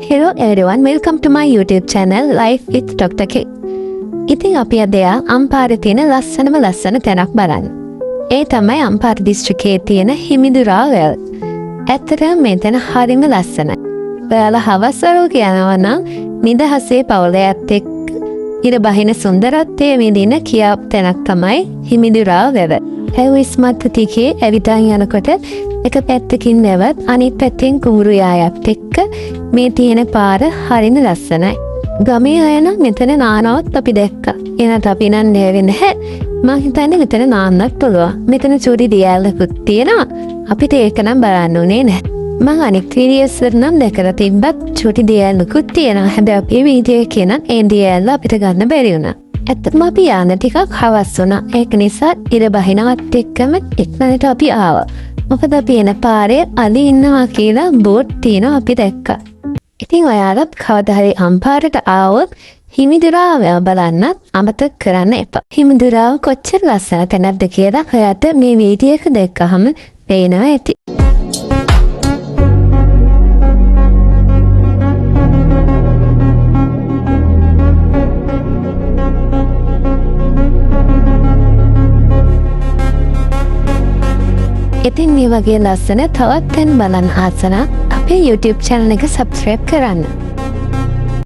Hello everyone, welcome to my YouTube channel Life with Dr. K. ඉතින් අපි අද අම්පාරේ තියෙන ලස්සන තැනක් බලන්න. ඒ තමයි අම්පාර දිස්ත්‍රික්කයේ තියෙන හිමිදුරා වැව. ඇත්තටම මේ තැන හරිම ලස්සනයි. ඔයාලා හවස් වරුවක යනවා නම් නිදහසේ පවුලයත් එක්ක ඉර බහින සුන්දරත්වයේ විඳින කියාපු තැනක් තමයි හිමිදුරා වැව. හැවිස්මත් තිකේ ඇවිදන් යනකොට එක පැත්තකින් නැවත් අනිත් පැත්තෙන් කුඹුරු යායත් එක්ක මේ තියෙන පාර හරිම ලස්සනයි. ගමේ අය නම් මෙතන නානවත් අපි දැක්කා. එනත් අපි නම් නෑවෙන්නේ නැහැ. මං හිතන්නේ මෙතන නාන්නත් පුළුවන්. මෙතන චූටි දියැලකුත් තියෙනවා. අපිට ඒක නම් බලන්න උනේ නැහැ. මං අනිත් වීඩියෝස් වල නම් දැකලා තිබ්බත් චූටි දියැලකුත් තියෙනවා. හැබැයි අපි වීඩියෝ එකේ නම් ඒ දියැල අපිට ගන්න බැරි වුණා. ඇත්තටම අපි යන්න ටිකක් හවස් වුණා. ඒක නිසා ඉර බහිනවත් එක්කම එක්නට අපි ආවා. මොකද අපි එන පාරේ අලි ඉන්නවා කියලා බෝඩ් තියෙනවා අපි දැක්කා. ඉතින් ඔයාලත් කවදා හරි අම්පාරට ආවොත් හිමිදුරා වැව බලන්නත් අමතක කරන්න එපා. හිමිදුරාව කොච්චර ලස්සන තැනක්ද කියලා ඔයාට මේ වීඩියෝ එක දැක්කහම පේනවා ඇති. ඉතින් මේ වගේ ලස්සන තවත් තැන් බලන්න ආස නම් අපේ YouTube channel එක subscribe කරන්න.